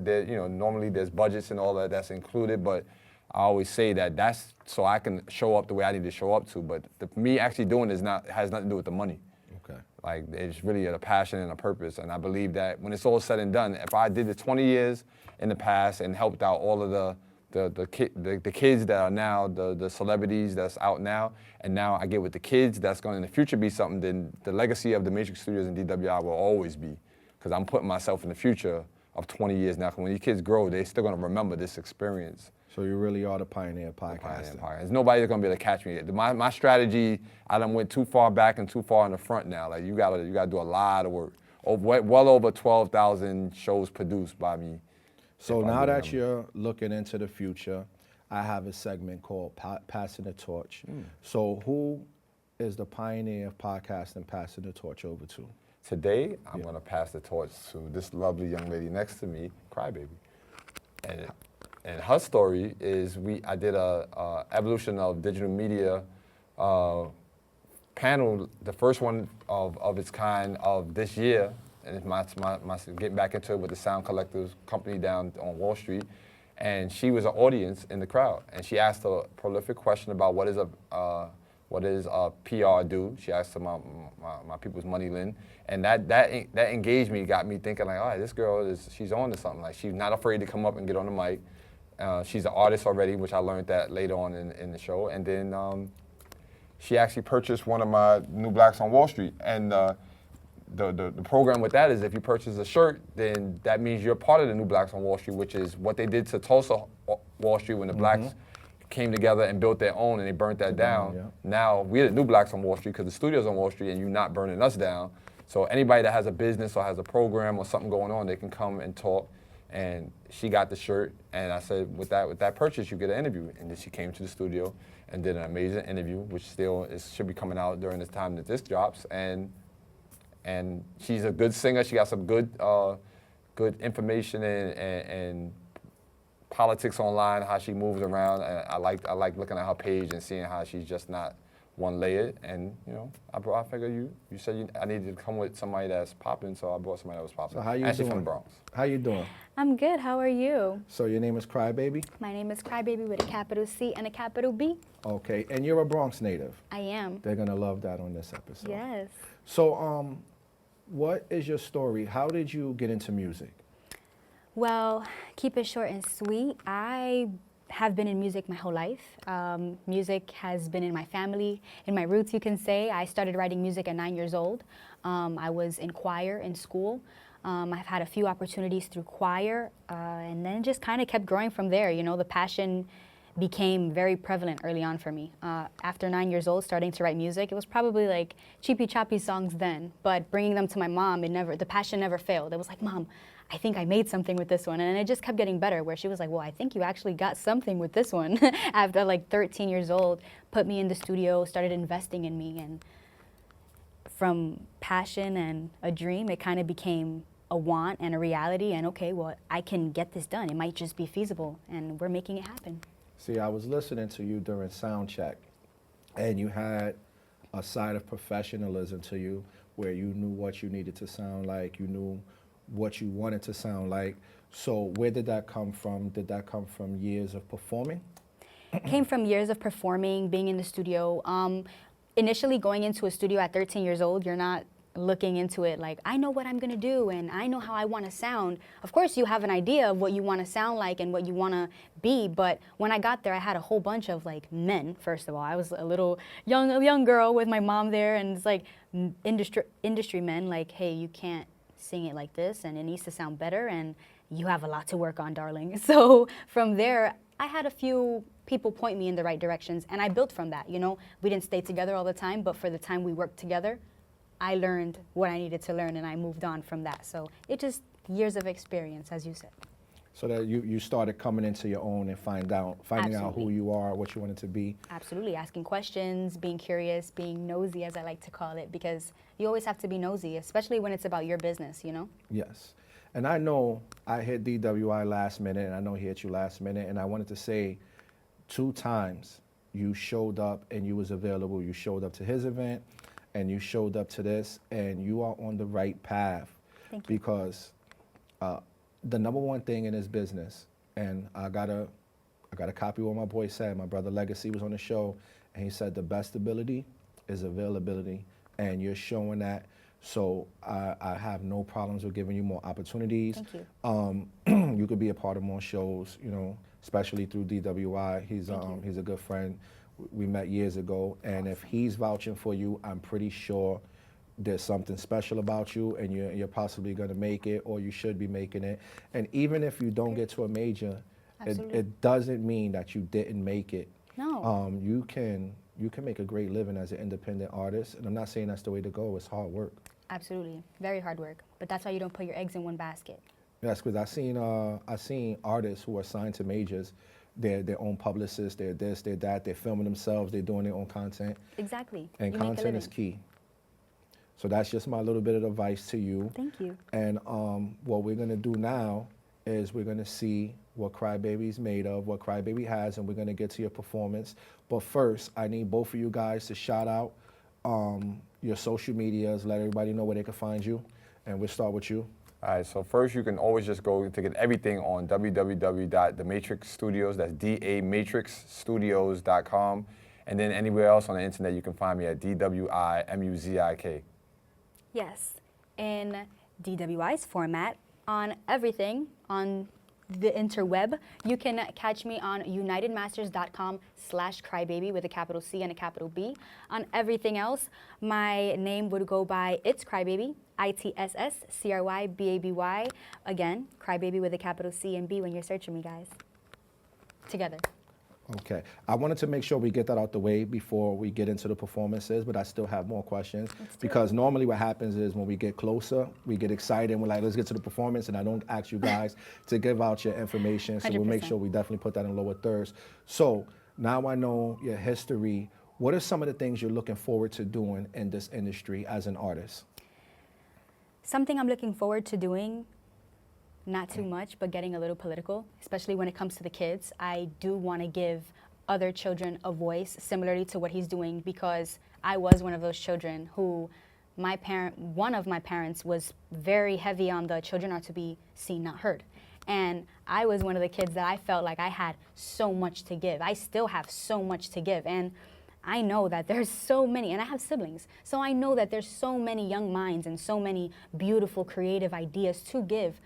normally there's budgets and all that's included, but I always say that's so I can show up the way I need to show up to. But me actually doing this has nothing to do with the money. Okay. Like, it's really a passion and a purpose. And I believe that when it's all said and done, if I did the 20 years in the past and helped out all of the kids that are now the celebrities that's out now, and now I get with the kids that's going to in the future be something, then the legacy of the Matrix Studios and DWI will always be, because I'm putting myself in the future of 20 years now. When these kids grow, they're still going to remember this experience. So you really are the pioneer of podcasting. There's nobody that's going to be able to catch me. My strategy, I done went too far back and too far in the front now. Like, you gotta do a lot of work. Well over 12,000 shows produced by me. So now that you're looking into the future, I have a segment called Passing the Torch. So who is the pioneer of podcasting passing the torch over to? Today, I'm going to pass the torch to this lovely young lady next to me, Crybaby. And her story is I did a evolution of digital media panel, the first one of its kind of this year. And it's my getting back into it with the Sound Collectors company down on Wall Street. And she was an audience in the crowd. And she asked a prolific question about what does a PR do? She asked my people's money, Lynn. And that engaged me, got me thinking like, all right, this girl she's on to something. Like, she's not afraid to come up and get on the mic. She's an artist already, which I learned that later on in the show. And then she actually purchased one of my New Blacks on Wall Street. And the program with that is if you purchase a shirt, then that means you're part of the New Blacks on Wall Street, which is what they did to Tulsa Wall Street when the Blacks came together and built their own, and they burnt that down. Yeah. Now we're the New Blacks on Wall Street because the studio's on Wall Street and you're not burning us down. So anybody that has a business or has a program or something going on, they can come and talk. And she got the shirt, and I said, with that purchase, you get an interview. And then she came to the studio and did an amazing interview, which still should be coming out during this time that this drops. And she's a good singer. She got some good information and politics online, how she moves around. And I like looking at her page and seeing how she's just not one layered. And I figured you said I needed to come with somebody that's popping, so I brought somebody that was popping. So how you and she's doing? from the Bronx. How you doing? I'm good. How are you? So your name is Crybaby? My name is Crybaby with a capital C and a capital B. Okay, and you're a Bronx native. I am. They're gonna love that on this episode. Yes. So what is your story? How did you get into music? Well, keep it short and sweet. I have been in music my whole life. Music has been in my family, in my roots, you can say. I started writing music at 9 years old. I was in choir in school. I've had a few opportunities through choir, and then just kind of kept growing from there. You know, the passion became very prevalent early on for me. After 9 years old, starting to write music, it was probably like cheapy choppy songs then, but bringing them to my mom, the passion never failed. It was like, Mom, I think I made something with this one. And it just kept getting better, where she was like, well, I think you actually got something with this one. After like 13 years old, put me in the studio, started investing in me. And from passion and a dream, it kind of became a want and a reality. And okay, well, I can get this done. It might just be feasible. And we're making it happen. See, I was listening to you during sound check, and you had a side of professionalism to you where you knew what you needed to sound like, you knew what you wanted to sound like. So where did that come from? Did that come from years of performing? Came from years of performing, being in the studio. Initially going into a studio at 13 years old, you're not looking into it like, I know what I'm gonna do and I know how I wanna sound. Of course you have an idea of what you wanna sound like and what you wanna be, but when I got there I had a whole bunch of like men, first of all. I was a young girl with my mom there, and it's like industry men like, hey, you can't sing it like this and it needs to sound better and you have a lot to work on, darling. So from there, I had a few people point me in the right directions, and I built from that. You know, we didn't stay together all the time, but for the time we worked together, I learned what I needed to learn and I moved on from that. So it just years of experience, as you said. So that you started coming into your own and finding out who you are, what you wanted to be. Absolutely, asking questions, being curious, being nosy, as I like to call it, because you always have to be nosy, especially when it's about your business, you know? Yes. And I know I hit DWI last minute, and I know he hit you last minute, and I wanted to say 2 times you showed up and you was available. You showed up to his event and you showed up to this, and you are on the right path. Thank you. Because the number one thing in this business, and I got a copy of what my boy said. My brother Legacy was on the show, and he said the best ability is availability, and you're showing that. So I have no problems with giving you more opportunities. Thank you. You could be a part of more shows, you know, especially through DWI. He's a good friend. We met years ago, and if he's vouching for you, I'm pretty sure there's something special about you, and you're possibly going to make it, or you should be making it. And even if you don't get to a major, it doesn't mean that you didn't make it. No. You can make a great living as an independent artist, and I'm not saying that's the way to go. It's hard work. Absolutely, very hard work. But that's why you don't put your eggs in one basket. Yes, because I seen artists who are signed to majors. They're their own publicists. They're this, they're that. They're filming themselves. They're doing their own content. Exactly. And You make a content is living. key. So that's just my little bit of advice to you. Thank you. And what we're gonna do now is we're gonna see what Crybaby's made of, what Crybaby has, and we're gonna get to your performance. But first, I need both of you guys to shout out your social medias, let everybody know where they can find you. And we'll start with you. All right, so first you can always just go to get everything on www.thematrixstudios, that's DAMatrixstudios.com. And then anywhere else on the internet, you can find me at DWI-MUZIK. Yes, in DWI's format, on everything, on the interweb, you can catch me on unitedmasters.com/crybaby with a capital C and a capital B. On everything else, my name would go by It's Crybaby, ITSSCRYBABY. Again, Crybaby with a capital C and B when you're searching me, guys. Together. Okay. I wanted to make sure we get that out the way before we get into the performances, but I still have more questions. Because normally what happens is when we get closer, we get excited and we're like, let's get to the performance, and I don't ask you guys to give out your information, so we'll make 100%. sure we definitely put that in lower thirds. So now I know your history. What are some of the things you're looking forward to doing in this industry as an artist? Something I'm looking forward to doing, not too much, but getting a little political, especially when it comes to the kids. I do want to give other children a voice similarly to what he's doing, because I was one of those children who one of my parents was very heavy on the children are to be seen, not heard. And I was one of the kids that I felt like I had so much to give. I still have so much to give. And I know that there's so many, and I have siblings, so I know that there's so many young minds and so many beautiful, creative ideas to give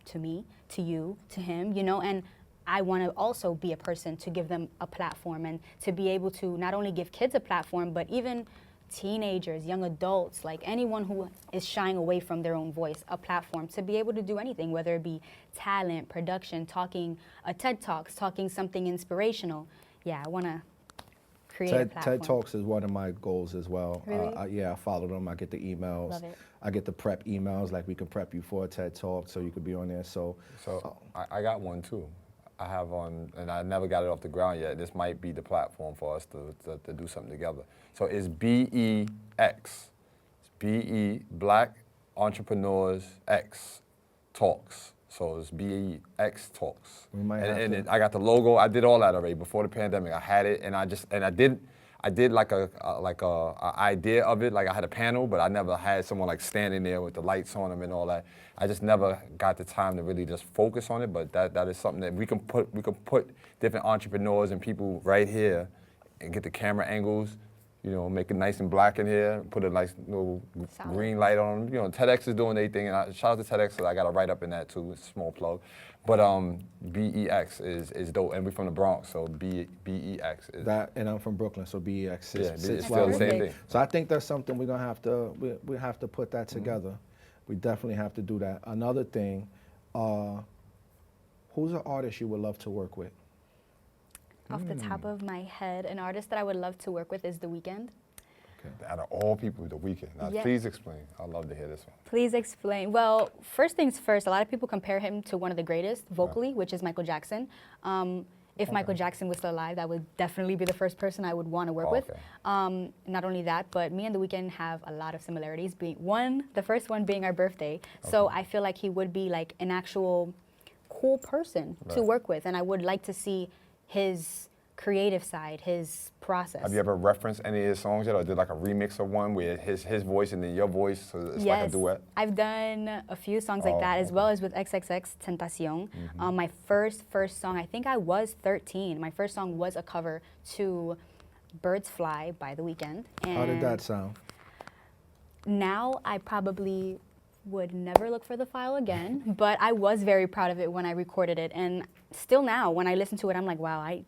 to me, to you, to him, you know, and I want to also be a person to give them a platform and to be able to not only give kids a platform, but even teenagers, young adults, like anyone who is shying away from their own voice, a platform to be able to do anything, whether it be talent, production, talking a TED Talks, talking something inspirational. Yeah, I want to create a platform. TED Talks is one of my goals as well. Really? Yeah, I follow them. I get the emails. Love it. I get the prep emails, like we can prep you for a TED Talk so you could be on there. So I got one too. I have one, and I never got it off the ground yet. This might be the platform for us to do something together. So it's BEX. It's BE, Black Entrepreneurs X Talks. So it's BEX Talks. We might And I got the logo. I did all that already before the pandemic. I had it, and I did like a idea of it. Like I had a panel, but I never had someone like standing there with the lights on them and all that. I just never got the time to really just focus on it. But that is something that we can put different entrepreneurs and people right here, and get the camera angles. You know, make it nice and black in here. Put a nice little green light on them. You know, TEDx is doing their thing, and shout out to TEDx. I got a write up in that too. It's a small plug. But BEX is dope, and we're from the Bronx, so BEX is that, and I'm from Brooklyn, so BEX yeah, sits it's well still the with same me. thing. So I think that's something we're gonna have to we have to put that together. We definitely have to do that. Another thing, who's an artist you would love to work with? Off the top of my head, an artist that I would love to work with is The Weeknd. Out of all people, The Weeknd. Now, Yeah. please explain. I'd love to hear this one. Please explain. Well, first things first, a lot of people compare him to one of the greatest vocally, which is Michael Jackson. If Michael Jackson was still alive, that would definitely be the first person I would want to work with. Not only that, but me and The Weeknd have a lot of similarities. The first one being our birthday. So I feel like he would be like an actual cool person to work with, and I would like to see his creative side, his process. Have you ever referenced any of his songs yet, or did like a remix of one where his voice and then your voice, so it's like a duet? I've done a few songs like that, as well as with XXX Tentacion. My first song, I think I was 13. My first song was a cover to Birds Fly by The Weeknd. How did that sound? Now I probably would never look for the file again, but I was very proud of it when I recorded it, and still now when I listen to it, I'm like, wow, I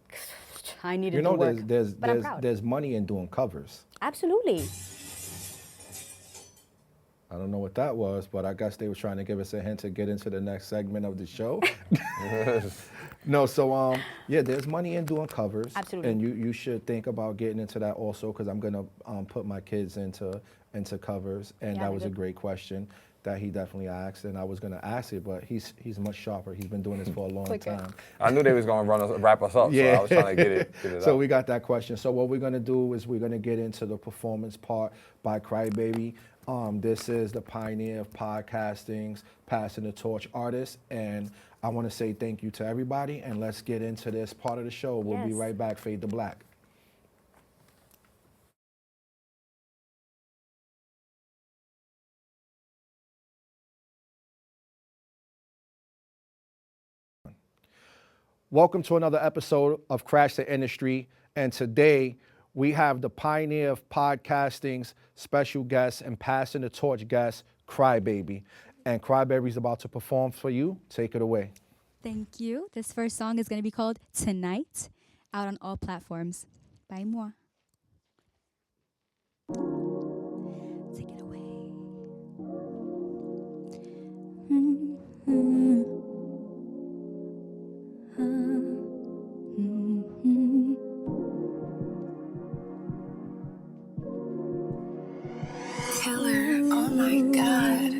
needed to work. But I'm proud. There's money in doing covers. Absolutely. I don't know what that was, but I guess they were trying to give us a hint to get into the next segment of the show. No, so yeah, there's money in doing covers. Absolutely. And you should think about getting into that also, because I'm gonna put my kids into covers, and Yeah, that was a good. great question that he definitely asked, and I was gonna ask it, but he's much sharper. He's been doing this for a long Quicker. time. I knew they was gonna wrap us up, so I was trying to get it So out. we got that question. So what we're gonna do is we're gonna get into the performance part by Crybaby. This is the pioneer of podcasting's passing the torch artist, and I want to say thank you to everybody, and let's get into this part of the show. We'll be Yes. right back. Fade to Black. Welcome to another episode of Crash the Industry, and today we have the pioneer of podcasting's special guest and passing the torch guest, Crybaby. And Crybaby's about to perform for you. Take it away. Thank you. This first song is going to be called Tonight, out on all platforms. By moi. Take it away. Killer, oh my god.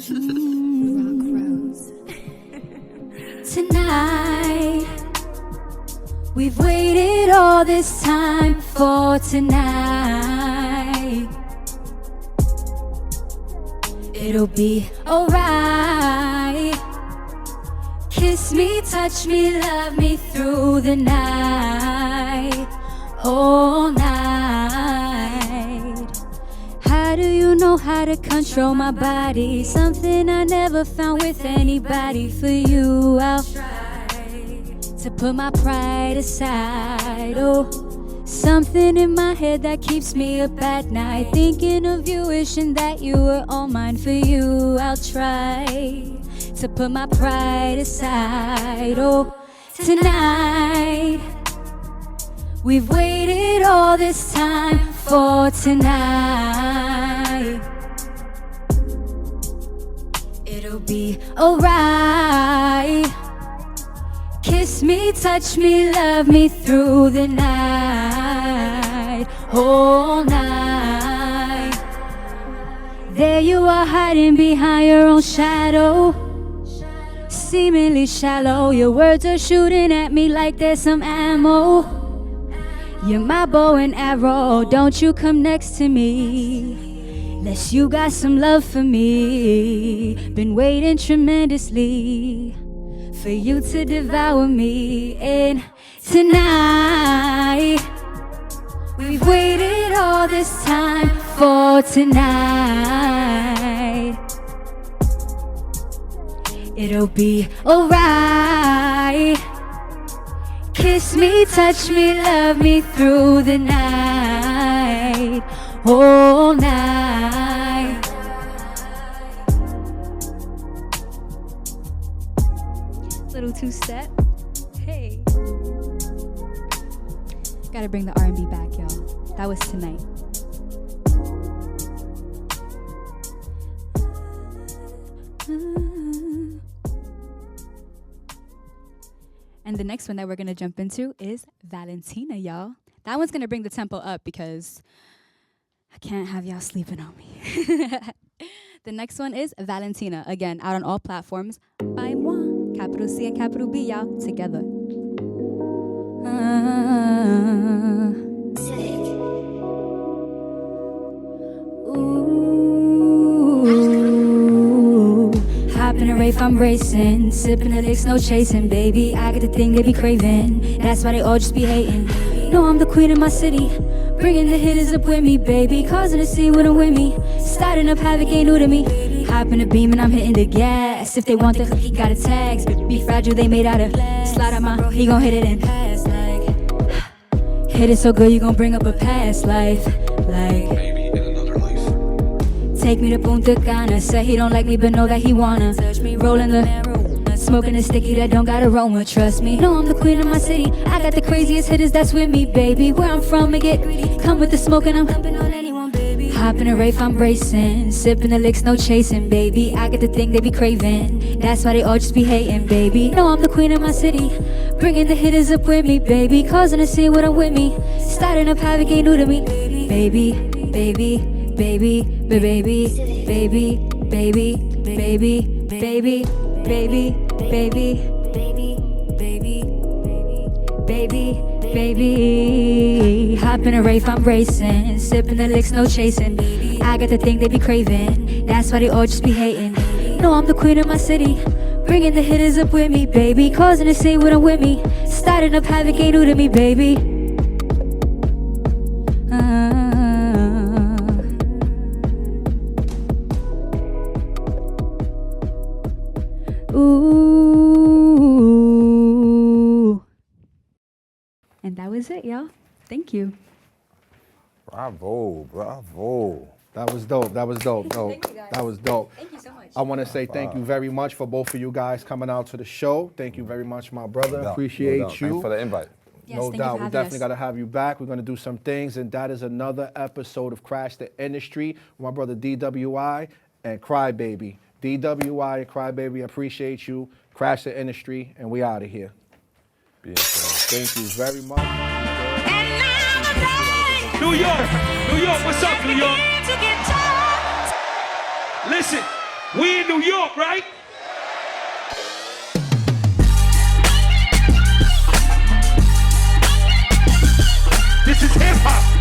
Rock Rose. Tonight, we've waited all this time for tonight. It'll be alright. Kiss me, touch me, love me through the night, all night. How do you know how to control my body? Something I never found with anybody. For you, I'll try to put my pride aside. Oh, something in my head that keeps me up at night, thinking of you, wishing that you were all mine. For you, I'll try to put my pride aside. Oh, tonight. We've waited all this time for tonight. It'll be alright. Kiss me, touch me, love me through the night, all night. There you are hiding behind your own shadow, seemingly shallow. Your words are shooting at me like there's some ammo. You're my bow and arrow, don't you come next to me unless you got some love for me. Been waiting tremendously for you to devour me. And tonight, we've waited all this time for tonight. It'll be alright. Kiss me, touch me, love me through the night, all night. Little two-step, hey. Gotta bring the R&B back, y'all. That was tonight. And the next one that we're gonna jump into is Valentina, y'all. That one's gonna bring the tempo up because I can't have y'all sleeping on me. The next one is Valentina, again, out on all platforms by moi, capital C and capital B, y'all, together. Hopping a rave, I'm racing, sipping the licks, no chasing, baby. I got the thing they be craving, that's why they all just be hating. No, I'm the queen of my city, bringing the hitters up with me, baby. Causing a scene with them with me, starting up havoc ain't new to me. Hopping the beam and I'm hitting the gas. If they want the cookie, got a tags. Be fragile, they made out of glass. Slide out my, he gon' hit it and pass like. Hit it so good, you gon' bring up a past life, like. Take me to Punta Cana. Said he don't like me, but know that he wanna touch me. Rolling the smoking the sticky that don't got aroma. Trust me, no, I'm the queen of my city. I got the craziest hitters that's with me, baby. Where I'm from, I get greedy. Come with the smoke and I'm dumping on anyone, baby. Hopping a rave, I'm racing, sipping the licks, no chasing, baby. I got the thing they be craving, that's why they all just be hating, baby. No, I'm the queen of my city, bringing the hitters up with me, baby. Causing a scene when I'm with me, starting up havoc ain't new to me, baby, baby. Baby, baby, baby, baby, baby, baby, baby, baby, baby, baby. Hopping a rave, I'm racing, sipping the licks, no chasing. I got the thing they be craving, that's why they all just be hating. No, I'm the queen of my city, bringing the hitters up with me, baby. Causing a scene when I'm with me, starting up havoc ain't new to me, baby. Ooh. And that was it, y'all. Thank you. Bravo, bravo. That was dope. That was dope. Thank you, guys. That was dope. Thank you so much. I want to say thank you very much for both of you guys coming out to the show. Thank you very much, my brother. Appreciate you. Thanks for the invite. Yes, No thank you doubt. for We're having definitely us. got to have you back. We're going to do some things, and that is another episode of Crash the Industry with my brother DWI and Crybaby. DWI and Crybaby, appreciate you. Crash the Industry, and we out of here. Thank you very much. New York, New York, what's up, New York? Listen, we in New York, right? This is hip hop.